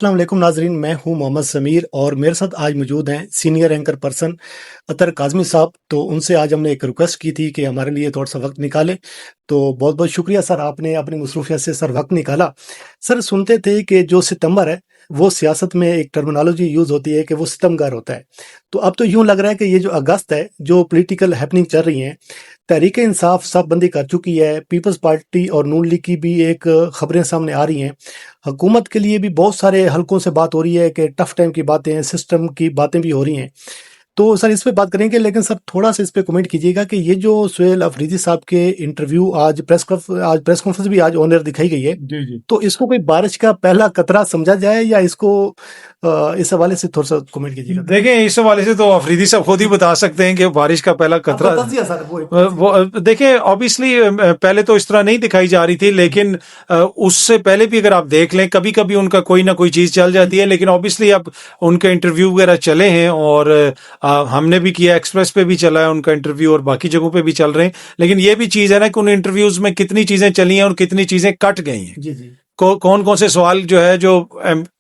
السلام علیکم ناظرین، میں ہوں محمد سمیر اور میرے ساتھ آج موجود ہیں سینئر اینکر پرسن اطہر کاظمی صاحب. تو ان سے آج ہم نے ایک ریکویسٹ کی تھی کہ ہمارے لیے تھوڑا سا وقت نکالیں. تو بہت بہت شکریہ سر، آپ نے اپنی مصروفیت سے سر وقت نکالا. سر سنتے تھے کہ جو ستمبر ہے وہ سیاست میں ایک ٹرمینالوجی یوز ہوتی ہے کہ وہ ستمگار ہوتا ہے. تو اب تو یوں لگ رہا ہے کہ یہ جو اگست ہے، جو پولیٹیکل ہیپننگ چل رہی ہیں، تحریک انصاف صف بندی کر چکی ہے، پیپلز پارٹی اور نون لیگ کی بھی ایک خبریں سامنے آ رہی ہیں. حکومت کے لیے بھی بہت سارے حلقوں سے بات ہو رہی ہے کہ ٹف ٹائم کی باتیں ہیں، سسٹم کی باتیں بھی ہو رہی ہیں. تو سر اس پہ بات کریں گے، لیکن سر تھوڑا سا اس پہ کمنٹ کیجیے گا کہ یہ جو سہیل افریدی صاحب کے انٹرویو آج پریس کانفرنس بھی آج آن ایئر دکھائی گئی ہے، جی جی تو اس کو کوئی بارش کا پہلا قطرہ سمجھا جائے یا اس کو اس حوالے سے تھوڑا سا کمنٹ کیجیے گا. دیکھیں، اس حوالے سے تو افریدی صاحب خود ہی بتا سکتے ہیں کہ بارش کا پہلا قطرہ. وہ دیکھیں، obviously پہلے تو اس طرح نہیں دکھائی جا رہی تھی، لیکن اس سے پہلے بھی اگر آپ دیکھ لیں کبھی کبھی ان کا کوئی نہ کوئی چیز چل جاتی ہے. لیکن obviously اب ان کے انٹرویو وغیرہ چلے ہیں اور ہم نے بھی کیا، ایکسپریس پہ بھی چلا ہے ان کا انٹرویو اور باقی جگہوں پہ بھی چل رہے ہیں. لیکن یہ بھی چیز ہے نا کہ ان انٹرویوز میں کتنی چیزیں چلی ہیں اور کتنی چیزیں کٹ گئی ہیں. جی جی کون کون سے سوال جو ہے جو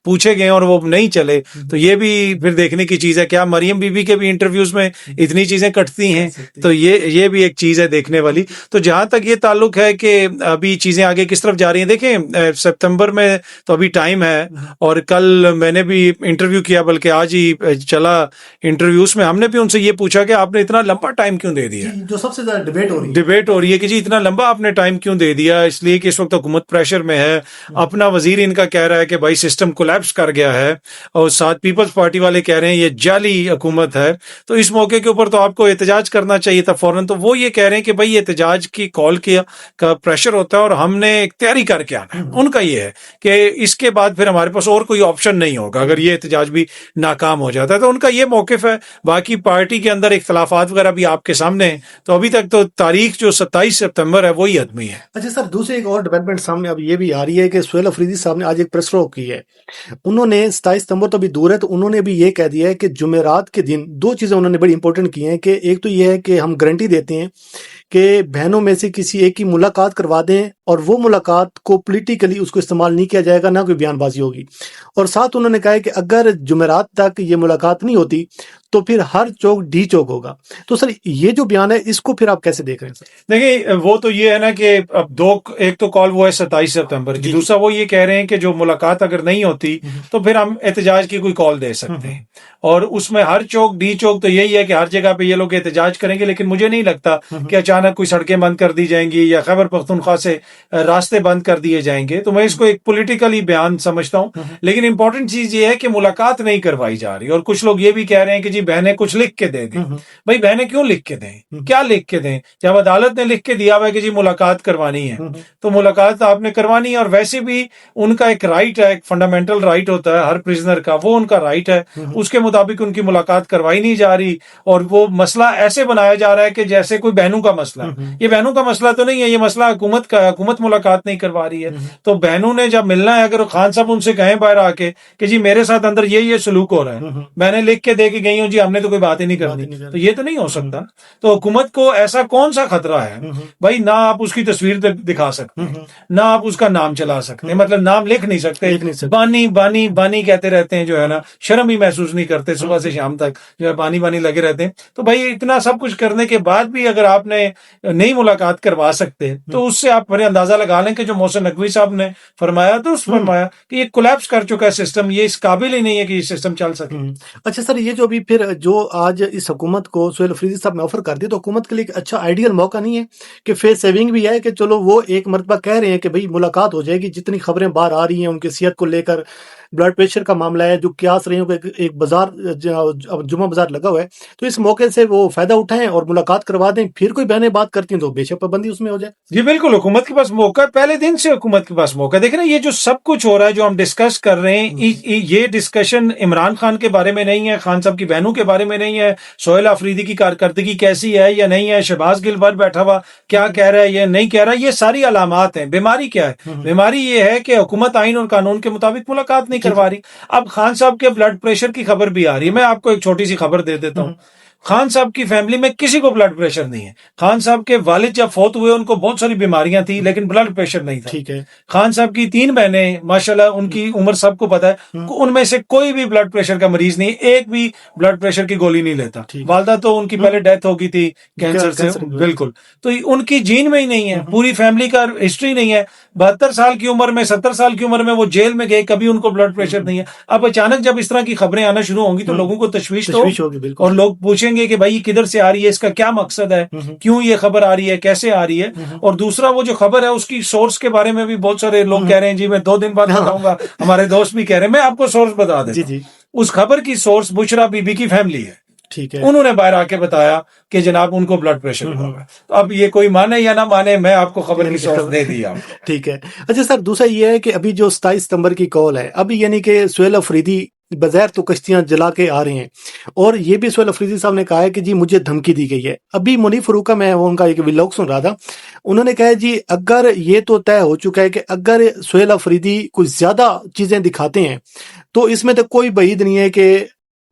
پوچھے گئے اور وہ نہیں چلے، تو یہ بھی پھر دیکھنے کی چیز ہے. کیا مریم بی بی کے بھی انٹرویوز میں اتنی چیزیں کٹتی ہیں؟ تو یہ بھی ایک چیز ہے دیکھنے والی. تو جہاں تک یہ تعلق ہے کہ ابھی چیزیں آگے کس طرف جا رہی ہیں، دیکھیں ستمبر میں تو ابھی ٹائم ہے. اور کل میں نے بھی انٹرویو کیا، بلکہ آج ہی چلا انٹرویوز میں ہم نے بھی ان سے یہ پوچھا کہ آپ نے اتنا لمبا ٹائم کیوں دے دیا. جو سب سے زیادہ ڈبیٹ ہو رہی ہے کہ جی اتنا لمبا آپ نے ٹائم کیوں دے دیا. اس لیے کہ اس وقت حکومت پریشر میں ہے. اپنا وزیر ان کا کہہ رہا ہے کہ بھائی سسٹم کولیپس کر گیا ہے، اور ساتھ پیپلز پارٹی والے کہہ رہے ہیں یہ جعلی حکومت ہے. تو اس موقع کے اوپر تو آپ کو احتجاج کرنا چاہیے تھا فوراً. تو وہ یہ کہہ رہے ہیں کہ بھائی احتجاج کی کال کیا کا پریشر ہوتا ہے اور ہم نے ایک تیاری کر کے آنا ہے. ان کا یہ ہے کہ اس کے بعد پھر ہمارے پاس اور کوئی آپشن نہیں ہوگا اگر یہ احتجاج بھی ناکام ہو جاتا ہے. تو ان کا یہ موقف ہے. باقی پارٹی کے اندر اختلافات وغیرہ بھی آپ کے سامنے ہیں. تو ابھی تک تو تاریخ جو 27 ستمبر ہے وہی حتمی ہے. اچھا سر، دوسری ایک اور ڈیولپمنٹ سامنے اب یہ بھی آ رہی ہے کہ سہیل افریدی صاحب نے آج ایک پریس رو کی ہے. انہوں نے 27 ستمبر تو ابھی دور ہے، تو انہوں نے بھی یہ کہہ دیا ہے کہ جمعرات کے دن دو چیزیں انہوں نے بڑی امپورٹنٹ کی ہیں. کہ ایک تو یہ ہے کہ ہم گارنٹی دیتے ہیں کہ بہنوں میں سے کسی ایک کی ملاقات کروا دیں، اور وہ ملاقات کو پولیٹیکلی اس کو استعمال نہیں کیا جائے گا، نہ کوئی بیان بازی ہوگی. اور ساتھ انہوں نے کہا ہے کہ اگر جمعرات تک یہ ملاقات نہیں ہوتی تو پھر ہر چوک ڈی چوک ہوگا. تو سر یہ جو بیان ہے اس کو پھر آپ کیسے دیکھ رہے ہیں سر؟ دیکھیں، وہ تو یہ ہے نا کہ اب ایک تو کال وہ ہے 27 ستمبر کی، دوسرا وہ یہ کہہ رہے ہیں کہ جو ملاقات اگر نہیں ہوتی تو پھر ہم احتجاج کی کوئی کال دے سکتے ہیں. اور اس میں ہر چوک ڈی چوک تو یہی ہے کہ ہر جگہ پہ یہ لوگ احتجاج کریں گے. لیکن مجھے نہیں لگتا کہ اچانک کوئی سڑکیں بند کر دی جائیں گی یا خیبر پختونخوا سے راستے بند کر دیے جائیں گے. تو میں اس کو ایک پولیٹیکلی بیان سمجھتا ہوں. لیکن امپورٹنٹ چیز یہ ہے کہ ملاقات نہیں کروائی جا رہی. اور کچھ لوگ یہ بھی کہہ رہے ہیں کہ جی بہنیں کچھ لکھ کے دے دیں. بھائی بہنیں کیوں لکھ کے دیں؟ کیا لکھ کے دیں؟ جب عدالت نے لکھ کے دیا ہوا ہے کہ جی ملاقات کروانی ہے تو ملاقات آپ نے کروانی ہے. اور ویسے بھی ان کا ایک رائٹ ہے، ایک فنڈامنٹل رائٹ ہوتا ہے ہر پرزنر کا، وہ ان کا رائٹ ہے. اس کے مطابق ان کی ملاقات کروائی نہیں جا رہی. اور وہ مسئلہ ایسے بنایا جا رہا ہے کہ جیسے کوئی بہنوں کا مسئلہ ہے. یہ بہنوں کا مسئلہ تو نہیں ہے، یہ مسئلہ حکومت کا ہے. حکومت ملاقات نہیں کروا رہی ہے. تو بہنوں نے جب ملنا ہے، اگر خان صاحب ان سے کہیں باہر آ کے کہ جی میرے ساتھ اندر یہ سلوک ہو رہا ہے، بہنیں لکھ کے دے کے گئی ہوں جی ہم نے تو کوئی بات ہی نہیں کرنی، تو یہ تو نہیں ہو سکتا. تو حکومت کو ایسا کون سا خطرہ ہے بھائی؟ نہ آپ اس کی تصویر دکھا سکتے ہیں، نہ آپ اس کا نام چلا سکتے ہیں، مطلب نام لکھ نہیں سکتے. بانی بانی بانی کہتے رہتے ہیں جو ہے نا، شرم ہی محسوس نہیں کرتے، صبح سے شام تک جو ہے بانی بانی لگے رہتے ہیں. تو بھائی اتنا سب کچھ کرنے کے بعد بھی اگر آپ نے نہیں ملاقات کروا سکتے تو اس سے آپ بڑے اندازہ لگا لیں کہ جو محسن نقوی صاحب نے فرمایا تو فرمایا کہ یہ کولیپس کر چکا ہے سسٹم، یہ اس قابل ہی نہیں ہے کہ یہ سسٹم چل سکے. اچھا سر، یہ جو ابھی پھر جو آج اس حکومت کو سہیل افریدی صاحب نے آفر کر دی، تو حکومت کے لیے ایک اچھا آئیڈیل موقع نہیں ہے کہ فیس سیونگ بھی ہے کہ چلو وہ ایک مرتبہ کہہ رہے ہیں کہ بھئی ملاقات ہو جائے گی. جتنی خبریں باہر آ رہی ہیں ان کی صحت کو لے کر، بلڈ پریشر کا معاملہ ہے، جو قیاس رہی ہوں کہ ایک بازار جمعہ بازار لگا ہوا ہے، تو اس موقع سے وہ فائدہ اٹھائیں اور ملاقات کروا دیں. پھر کوئی بہنیں بات کرتی ہیں تو بے شک پابندی اس میں ہو جائے. جی بالکل، حکومت کے پاس موقع ہے، پہلے دن سے حکومت کے پاس موقع ہے. دیکھیں نا، یہ جو سب کچھ ہو رہا ہے جو ہم ڈسکس کر رہے ہیں، یہ ڈسکشن عمران خان کے بارے میں نہیں ہے، خان صاحب کی بہنوں کے بارے میں نہیں ہے، سہیل افریدی کی کارکردگی کیسی ہے یا نہیں ہے، شہباز گل بار بیٹھا ہوا کیا کہہ رہا ہے یا نہیں کہہ رہا. یہ ساری علامات ہیں. بیماری کیا ہے؟ بیماری یہ ہے کہ حکومت آئین اور قانون کے مطابق ملاقات نہیں کروا رہی. اب خان صاحب کے بلڈ پریشر کی خبر بھی آ رہی ہے. میں آپ کو ایک چھوٹی سی خبر دے دیتا ہوں. خان صاحب کی فیملی میں کسی کو بلڈ پریشر نہیں ہے. خان صاحب کے والد جب فوت ہوئے ان کو بہت ساری بیماریاں تھیں لیکن بلڈ پریشر نہیں تھا. ٹھیک ہے. خان صاحب کی 3 بہنیں ماشاءاللہ ان کی عمر سب کو پتا ہے, ان میں سے کوئی بھی بلڈ پریشر کا مریض نہیں, ایک بھی بلڈ پریشر کی گولی نہیں لیتا. والدہ تو ان کی پہلے ڈیتھ ہو گئی تھی کینسر سے, بالکل, تو ان کی جین میں ہی نہیں ہے, پوری فیملی کا ہسٹری نہیں ہے. 72 سال کی عمر میں 70 سال کی عمر میں وہ جیل میں گئے, کبھی ان کو بلڈ پریشر نہیں ہے. اب اچانک جب اس طرح کی خبریں آنا شروع ہوں گی تو لوگوں کو تشویش تو ہوگی, اور لوگ پوچھیں گے کہ بھائی کدھر سے آ رہی ہے, اس کا کیا مقصد ہے, کیوں یہ خبر آ رہی ہے, کیسے آ رہی ہے. اور دوسرا وہ جو خبر ہے اس کی سورس کے بارے میں بھی بہت سارے لوگ کہہ رہے ہیں جی میں 2 دن بعد بتاؤں گا, ہمارے دوست بھی کہہ رہے ہیں. میں آپ کو سورس بتا دیتا ہوں. اس خبر کی سورس بشرا بی بی کی فیملی ہے. ٹھیک ہے, انہوں نے باہر آ کے بتایا کہ جناب ان کو بلڈ پریشر ہوا. تو اب یہ کوئی مانے یا نہ مانے, میں آپ کو خبر کی سورس دے دیا. ٹھیک ہے. اچھا سر, دوسرا یہ ہے کہ ابھی جو 27 ستمبر کی کال ہے, ابھی یعنی کہ سہیل افریدی بظاہر تو کشتیاں جلا کے آ رہے ہیں, اور یہ بھی سہیل افریدی صاحب نے کہا ہے کہ جی مجھے دھمکی دی گئی ہے. ابھی منیف فروخہ میں ان کا ایک ولاگ سن رہا تھا, انہوں نے کہا جی اگر یہ تو طے ہو چکا ہے کہ اگر سہیل افریدی کچھ زیادہ چیزیں دکھاتے ہیں تو اس میں تو کوئی بعید نہیں ہے کہ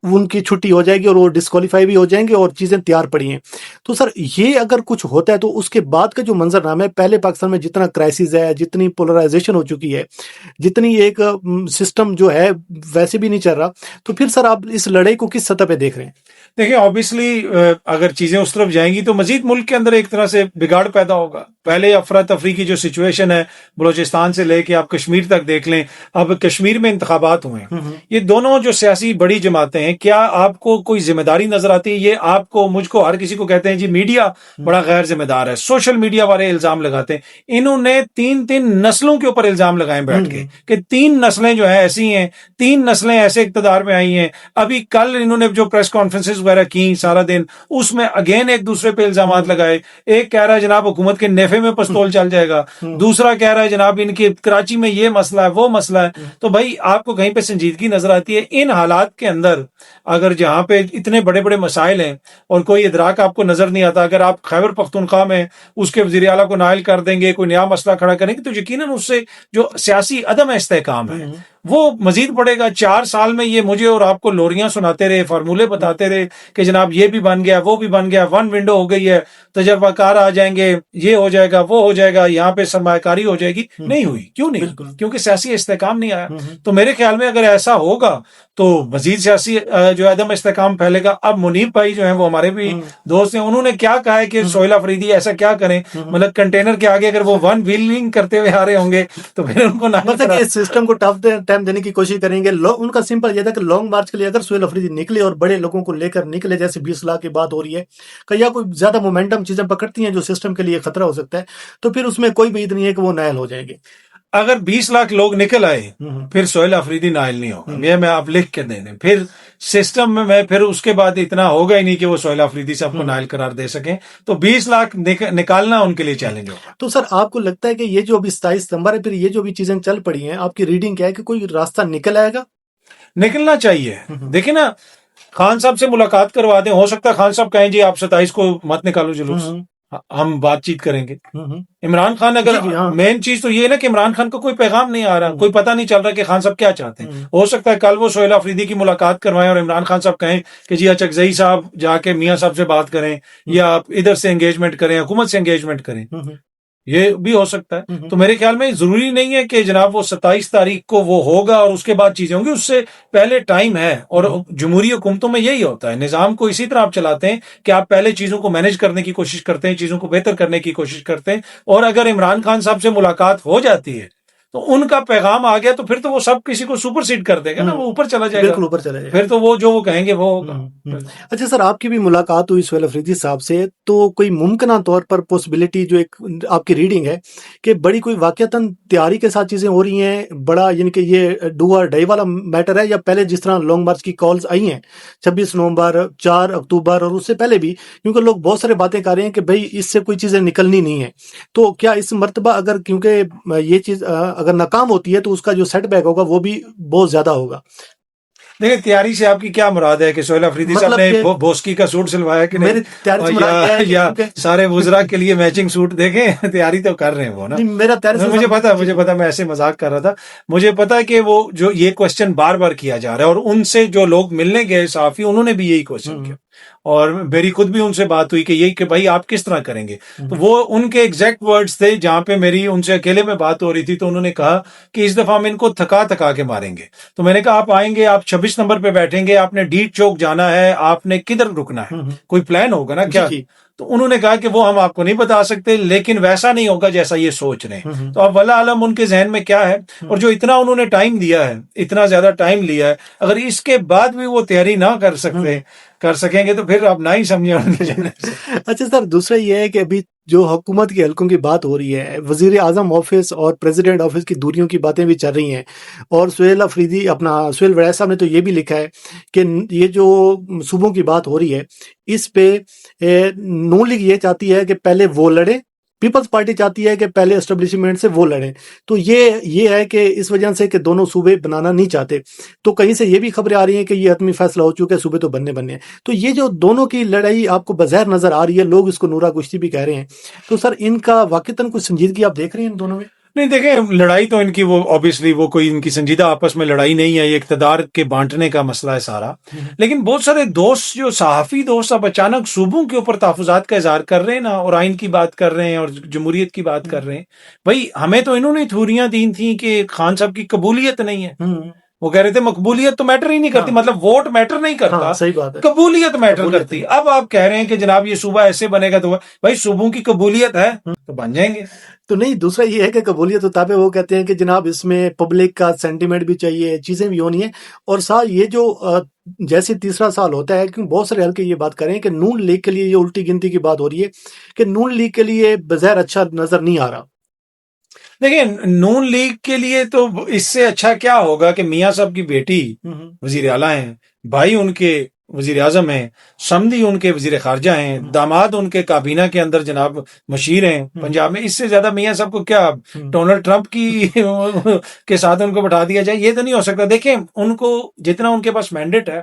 ان کی چھٹی ہو جائے گی اور وہ ڈسکوالیفائی بھی ہو جائیں گے, اور چیزیں تیار پڑی ہیں. تو سر یہ اگر کچھ ہوتا ہے تو اس کے بعد کا جو منظر نام ہے, پہلے پاکستان میں جتنا کرائسس ہے, جتنی پولرائزیشن ہو چکی ہے, جتنی ایک سسٹم جو ہے ویسے بھی نہیں چل رہا, تو پھر سر آپ اس لڑائی کو کس سطح پہ دیکھ رہے ہیں؟ دیکھیں آبویسلی اگر چیزیں اس طرف جائیں گی تو مزید ملک کے اندر ایک طرح سے بگاڑ پیدا ہوگا. پہلے افراتفری کی جو سچویشن ہے بلوچستان سے لے کے آپ کشمیر تک دیکھ لیں, اب کشمیر میں انتخابات ہوئے ہیں, یہ دونوں جو سیاسی بڑی جماعتیں ہیں, کیا آپ کو کوئی ذمہ داری نظر آتی ہے؟ یہ آپ کو, مجھ کو, ہر کسی کو کہتے ہیں جی میڈیا بڑا غیر ذمہ دار ہے, سوشل میڈیا والے الزام لگاتے ہیں. انہوں نے 3 نسلوں کے اوپر الزام لگائے بیٹھ کے کہ 3 نسلیں جو ہیں ایسی ہیں, 3 نسلیں ایسے اقتدار میں آئی ہیں. ابھی کل انہوں نے جو پریس کانفرنسز وغیرہ کی سارا دن, اس میں اگین ایک دوسرے پہ الزامات لگائے. ایک کہہ رہا ہے جناب حکومت کے نیفے میں پستول چل جائے گا, دوسرا کہہ رہا ہے جناب ان کی کراچی میں یہ مسئلہ ہے وہ مسئلہ ہے. تو بھائی آپ کو کہیں پہ سنجیدگی نظر آتی ہے؟ ان حالات کے اندر اگر جہاں پہ اتنے بڑے بڑے مسائل ہیں اور کوئی ادراک آپ کو نظر نہیں آتا, اگر آپ خیبر پختونخوا میں اس کے وزیر اعلیٰ کو نائل کر دیں گے, کوئی نیا مسئلہ کھڑا کریں گے, تو یقیناً اس سے جو سیاسی عدم استحکام ہے وہ مزید بڑھے گا. 4 سال میں یہ مجھے اور آپ کو لوریاں سناتے رہے, فارمولے بتاتے رہے کہ جناب یہ بھی بن گیا, وہ بھی بن گیا, 1 ونڈو ہو گئی ہے, تجربہ کار آ جائیں گے, یہ ہو جائے گا, وہ ہو جائے گا, یہاں پہ سرمایہ کاری ہو جائے گی. نہیں ہوئی. کیوں نہیں؟ کیونکہ سیاسی استحکام نہیں آیا. تو میرے خیال میں اگر ایسا ہوگا تو مزید سیاسی جو عدم استحکام پھیلے گا. اب منیب بھائی جو ہیں وہ ہمارے بھی دوست ہیں, انہوں نے کیا کہا ہے کہ سہیل افریدی ایسا کیا کریں, مطلب کنٹینر کے آگے اگر وہ 1 ویلنگ کرتے ہوئے آ رہے ہوں گے تو پھر ان کو مطلب اس سسٹم کو ٹف ٹائم دینے کی کوشش کریں گے. ان کا سمپل یہ تھا کہ لانگ مارچ کے لیے اگر سہیل افریدی نکلے اور بڑے لوگوں کو لے کر نکلے, جیسے 20 لاکھ کی بات ہو رہی ہے, کہ یا کوئی زیادہ مومنٹم چیزیں پکڑتی ہیں جو سسٹم کے لیے خطرہ ہو سکتا ہے, تو پھر اس میں کوئی بعید نہیں ہے کہ وہ نائل ہو جائیں گے. اگر 20 لاکھ لوگ نکل آئے پھر سہیل افریدی نائل نہیں ہوگا. یہ میں آپ لکھ کے دے دیں. پھر سسٹم میں پھر اس کے بعد اتنا ہوگا ہی نہیں کہ وہ سہیل افریدی سے آپ کو نائل قرار دے سکیں. تو 20 لاکھ نکالنا ان کے لیے چیلنج ہوگا. تو سر آپ کو لگتا ہے کہ یہ جو ابھی 27 ستمبر ہے, پھر یہ جو بھی چیزیں چل پڑی ہیں, آپ کی ریڈنگ کیا ہے کہ کوئی راستہ نکل آئے گا؟ نکلنا چاہیے. دیکھیں نا, خان صاحب سے ملاقات کروا دیں. ہو سکتا ہے خان صاحب کہیں جی آپ 27 کو مت نکالو جلوس, ہم بات چیت کریں گے. عمران خان اگر مین چیز تو یہ ہے نا کہ عمران خان کو کوئی پیغام نہیں آ رہا, کوئی پتہ نہیں چل رہا کہ خان صاحب کیا چاہتے ہیں. ہو سکتا ہے کل وہ سہیل افریدی کی ملاقات کروائیں اور عمران خان صاحب کہیں کہ جی اچکزئی صاحب جا کے میاں صاحب سے بات کریں, یا آپ ادھر سے انگیجمنٹ کریں, حکومت سے انگیجمنٹ کریں. یہ بھی ہو سکتا ہے. تو میرے خیال میں ضروری نہیں ہے کہ جناب وہ 27 تاریخ کو وہ ہوگا اور اس کے بعد چیزیں ہوں گی. اس سے پہلے ٹائم ہے, اور جمہوری حکومتوں میں یہی ہوتا ہے. نظام کو اسی طرح آپ چلاتے ہیں کہ آپ پہلے چیزوں کو مینج کرنے کی کوشش کرتے ہیں, چیزوں کو بہتر کرنے کی کوشش کرتے ہیں. اور اگر عمران خان صاحب سے ملاقات ہو جاتی ہے تو ان کا پیغام آ گیا تو پھر تو وہ سب کسی کو سپر سیڈ کر دے گا نا, وہ اوپر چلا جائے گا. بالکل اوپر چلا جائے گا. پھر تو وہ جو وہ کہیں گے وہ ہوگا. اچھا سر, آپ کی بھی ملاقات ہوئی سہیل افریدی صاحب سے, تو کوئی ممکنہ طور پر پاسبلٹی جو ایک آپ کی ریڈنگ ہے کہ بڑی کوئی واقعتاً تیاری کے ساتھ چیزیں ہو رہی ہیں, بڑا یعنی کہ یہ ڈو اور ڈائی والا میٹر ہے, یا پہلے جس طرح لانگ مارچ کی کالز آئی ہیں 26 نومبر 4 اکتوبر اور اس سے پہلے بھی, کیونکہ لوگ بہت سارے باتیں کر رہے ہیں کہ بھئی اس سے کوئی چیزیں نکلنی نہیں ہیں, تو کیا اس مرتبہ اگر کیونکہ یہ چیز اگر ناکام ہوتی ہے تو اس کا جو سیٹ بیک ہوگا وہ بھی بہت زیادہ ہوگا؟ دیکھیں تیاری سے آپ کی کیا مراد ہے کہ سہیل افریدی صاحب نے بوسکی کا سوٹ سلوایا کہ نہیں, یا سارے وزراء کے لیے میچنگ سوٹ؟ دیکھیں تیاری تو کر رہے ہیں وہ نا, مجھے پتا میں ایسے مذاق کر رہا تھا. مجھے پتا ہے کہ وہ جو یہ کوشچن بار بار کیا جا رہا ہے, اور ان سے جو لوگ ملنے گئے صحافی انہوں نے بھی یہی کوشچن کیا اور میری خود بھی ان سے بات ہوئی کہ یہی کہ بھائی آپ کس طرح کریں گے. تو وہ ان کے ایگزیکٹ ورڈز تھے جہاں پہ میری ان سے اکیلے میں بات ہو رہی تھی. تو انہوں نے کہا کہ اس دفعہ ہم ان کو تھکا کے ماریں گے. تو میں نے کہا آپ آئیں گے, آپ 26 نمبر پہ بیٹھیں گے, آپ نے ڈی چوک جانا ہے, آپ نے کدھر رکنا ہے, کوئی پلان ہوگا نا کیا. تو انہوں نے کہا کہ وہ ہم آپ کو نہیں بتا سکتے, لیکن ویسا نہیں ہوگا جیسا یہ سوچ رہے ہیں. تو اب واللہ عالم ان کے ذہن میں کیا ہے, اور جو اتنا انہوں نے ٹائم دیا ہے, اتنا زیادہ ٹائم لیا ہے, اگر اس کے بعد بھی وہ تیاری نہ کر سکیں گے تو پھر آپ نہ ہی سمجھیں ان کے جانے سے. اچھا سر, دوسرا یہ ہے کہ ابھی جو حکومت کے حلقوں کی بات ہو رہی ہے, وزیر اعظم آفس اور پریزیڈنٹ آفس کی دوریوں کی باتیں بھی چل رہی ہیں, اور سہیل افریدی سہیل وڑائے صاحب نے تو یہ بھی لکھا ہے کہ یہ جو صوبوں کی بات ہو رہی ہے اس پہ نون لیگ یہ چاہتی ہے کہ پہلے وہ لڑے, پیپلز پارٹی چاہتی ہے کہ پہلے اسٹیبلشمنٹ سے وہ لڑیں. تو یہ ہے کہ اس وجہ سے کہ دونوں صوبے بنانا نہیں چاہتے. تو کہیں سے یہ بھی خبریں آ رہی ہیں کہ یہ حتمی فیصلہ ہو چکا ہے, صوبے تو بننے ہیں. تو یہ جو دونوں کی لڑائی آپ کو بظاہر نظر آ رہی ہے, لوگ اس کو نورا کشتی بھی کہہ رہے ہیں, تو سر ان کا واقعتاً کچھ سنجیدگی آپ دیکھ رہے ہیں ان دونوں میں؟ نہیں دیکھیں, لڑائی تو ان کی وہ obviously وہ کوئی ان کی سنجیدہ آپس میں لڑائی نہیں ہے, یہ اقتدار کے بانٹنے کا مسئلہ ہے سارا. لیکن بہت سارے دوست, جو صحافی دوست, اب اچانک صوبوں کے اوپر تحفظات کا اظہار کر رہے ہیں نا, اور آئین کی بات کر رہے ہیں اور جمہوریت کی بات کر رہے ہیں. بھائی ہمیں تو انہوں نے تھوریاں دی تھیں کہ خان صاحب کی قبولیت نہیں ہے. وہ کہہ رہے تھے مقبولیت تو میٹر ہی نہیں کرتی, مطلب ووٹ میٹر نہیں کرتا, صحیح بات ہے, قبولیت میٹر کرتی. اب آپ کہہ رہے ہیں کہ جناب یہ صوبہ ایسے بنے گا, تو بھائی صوبوں کی قبولیت ہے تو بن جائیں گے. تو نہیں, دوسرا یہ ہے کہ قبولیت و تابع, وہ کہتے ہیں کہ جناب اس میں پبلک کا سینٹیمنٹ بھی چاہیے, چیزیں بھی ہونی ہیں. اور ساتھ یہ جو جیسے تیسرا سال ہوتا ہے, کیونکہ بہت سارے حلقے یہ بات کریں کہ نون لیگ کے لیے یہ الٹی گنتی کی بات ہو رہی ہے کہ نون لیگ کے لیے بظاہر اچھا نظر نہیں آ رہا. دیکھیں, نون لیگ کے لیے تو اس سے اچھا کیا ہوگا کہ میاں صاحب کی بیٹی وزیر اعلیٰ ہیں, بھائی ان کے وزیر اعظم ہیں, سمدھی ان کے وزیر خارجہ ہیں, داماد ان کے کابینہ کے اندر جناب مشیر ہیں پنجاب میں. اس سے زیادہ میاں صاحب کو کیا ڈونلڈ ٹرمپ کی کے ساتھ ان کو بٹھا دیا جائے, یہ تو نہیں ہو سکتا. دیکھیں, ان کو جتنا ان کے پاس مینڈیٹ ہے,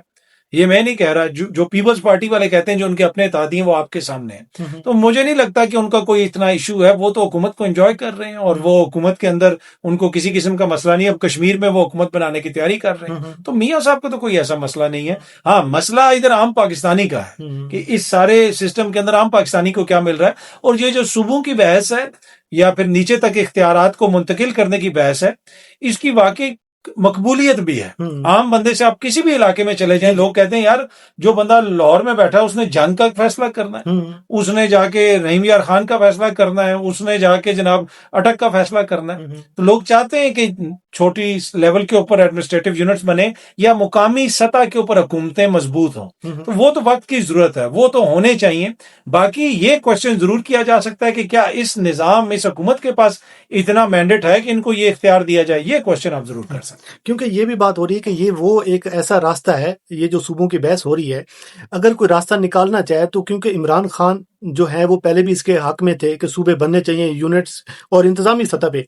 یہ میں نہیں کہہ رہا, جو پیپلز پارٹی والے کہتے ہیں جو ان کے اپنے اتحادی ہیں وہ آپ کے سامنے ہیں, تو مجھے نہیں لگتا کہ ان کا کوئی اتنا ایشو ہے. وہ تو حکومت کو انجوائے کر رہے ہیں, اور وہ حکومت کے اندر ان کو کسی قسم کا مسئلہ نہیں ہے. اب کشمیر میں وہ حکومت بنانے کی تیاری کر رہے ہیں, تو میاں صاحب کو تو کوئی ایسا مسئلہ نہیں ہے. ہاں, مسئلہ ادھر عام پاکستانی کا ہے کہ اس سارے سسٹم کے اندر عام پاکستانی کو کیا مل رہا ہے. اور یہ جو صوبوں کی بحث ہے یا پھر نیچے تک اختیارات کو منتقل کرنے کی بحث ہے, اس کی واقعی مقبولیت بھی ہے. عام بندے سے آپ کسی بھی علاقے میں چلے جائیں, لوگ کہتے ہیں یار جو بندہ لاہور میں بیٹھا ہے اس نے جنگ کا فیصلہ کرنا ہے, اس نے جا کے رحیم یار خان کا فیصلہ کرنا ہے, اس نے جا کے جناب اٹک کا فیصلہ کرنا ہے. تو لوگ چاہتے ہیں کہ چھوٹی لیول کے اوپر ایڈمنسٹریٹو یونٹس بنے یا مقامی سطح کے اوپر حکومتیں مضبوط ہوں. تو وہ تو وقت کی ضرورت ہے, وہ تو ہونے چاہیے. باقی یہ کوشچن ضرور کیا جا سکتا ہے کہ کیا اس نظام, اس حکومت کے پاس اتنا مینڈیٹ ہے کہ ان کو یہ اختیار دیا جائے. یہ کوشچن آپ ضرور کر سکتے ہیں, کیونکہ یہ بھی بات ہو رہی ہے کہ یہ وہ ایک ایسا راستہ ہے, یہ جو صوبوں کی بحث ہو رہی ہے, اگر کوئی راستہ نکالنا چاہے تو, کیونکہ عمران خان جو ہے وہ پہلے بھی اس کے حق میں تھے کہ صوبے بننے چاہیے یونٹس اور انتظامی سطح پہ,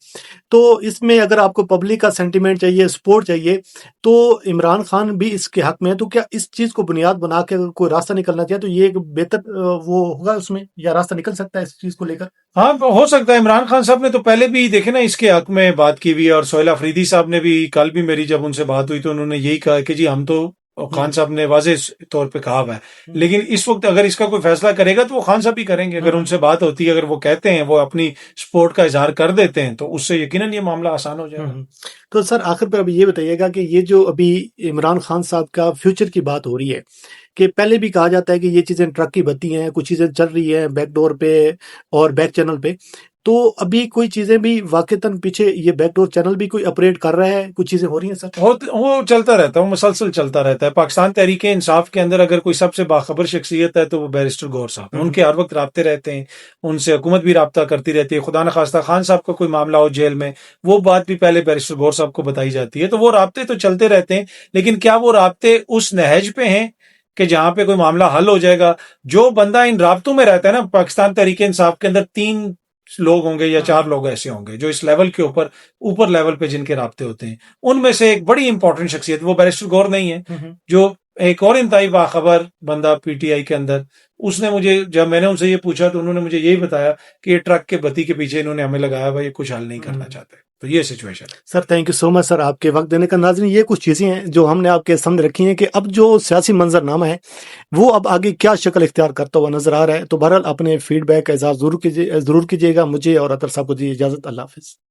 تو اس میں اگر آپ کو پبلک کا سینٹیمنٹ چاہیے, سپورٹ چاہیے, تو عمران خان بھی اس کے حق میں ہے. تو کیا اس چیز کو بنیاد بنا کے اگر کوئی راستہ نکلنا چاہے تو یہ ایک بہتر وہ ہوگا اس میں, یا راستہ نکل سکتا ہے اس چیز کو لے کر؟ ہاں ہو سکتا ہے. عمران خان صاحب نے تو پہلے بھی دیکھے نا اس کے حق میں بات کی ہوئی ہے, اور سہیل افریدی صاحب نے بھی, کل بھی میری جب ان سے بات ہوئی تو انہوں نے یہی کہا کہ جی ہم تو, خان صاحب نے واضح طور پہ کہا ہے, لیکن اس وقت اگر اس کا کوئی فیصلہ کرے گا تو وہ خان صاحب ہی کریں گے. اگر ان سے بات ہوتی ہے, اگر وہ کہتے ہیں, وہ اپنی سپورٹ کا اظہار کر دیتے ہیں, تو اس سے یقیناً یہ معاملہ آسان ہو جائے گا. تو سر آخر پر ابھی یہ بتائیے گا کہ یہ جو ابھی عمران خان صاحب کا فیوچر کی بات ہو رہی ہے, کہ پہلے بھی کہا جاتا ہے کہ یہ چیزیں ٹرک کی بتی ہیں, کچھ چیزیں چل رہی ہیں بیک ڈور پہ اور بیک چینل پہ, تو ابھی کوئی چیزیں بھی واقعتاً پیچھے یہ بیک ڈور چینل بھی کوئی آپریٹ کر رہا ہے, کچھ چیزیں ہو رہی ہیں سر؟ وہ چلتا رہتا ہے, وہ مسلسل چلتا رہتا ہے. پاکستان تحریک انصاف کے اندر اگر کوئی سب سے باخبر شخصیت ہے تو وہ بیرسٹر گور صاحب, ان کے ہر وقت رابطے رہتے ہیں, ان سے حکومت بھی رابطہ کرتی رہتی ہے. خدا نخواستہ خان صاحب کا کوئی معاملہ ہو جیل میں, وہ بات بھی پہلے بیرسٹر گور صاحب کو بتائی جاتی ہے. تو وہ رابطے تو چلتے رہتے ہیں, لیکن کیا وہ رابطے اس نہج پہ ہیں کہ جہاں پہ کوئی معاملہ حل ہو جائے گا؟ جو بندہ ان رابطوں میں رہتا ہے نا, پاکستان تحریک انصاف کے اندر 3 لوگ ہوں گے یا 4 لوگ ایسے ہوں گے جو اس لیول کے اوپر لیول پہ جن کے رابطے ہوتے ہیں. ان میں سے ایک بڑی امپورٹنٹ شخصیت وہ بیرسٹر گور نہیں ہے, جو ایک اور انتہائی باخبر بندہ پی ٹی آئی کے اندر, اس نے مجھے, جب میں نے ان سے یہ پوچھا تو انہوں نے مجھے یہی بتایا کہ یہ ٹرک کے بتی کے پیچھے انہوں نے ہمیں لگایا ہوا, یہ کچھ حل نہیں کرنا چاہتے. تو یہ سچویشن ہے. سر تھینک یو سو مچ سر آپ کے وقت دینے کا. ناظرین یہ کچھ چیزیں ہیں جو ہم نے آپ کے سامنے رکھی ہیں کہ اب جو سیاسی منظر نامہ ہے وہ اب آگے کیا شکل اختیار کرتا ہوا نظر آ رہا ہے. تو بہرحال اپنے فیڈ بیک کا اظہار ضرور کیجیے گا. مجھے اور اطہر صاحب کو دیجیے اجازت. اللہ حافظ.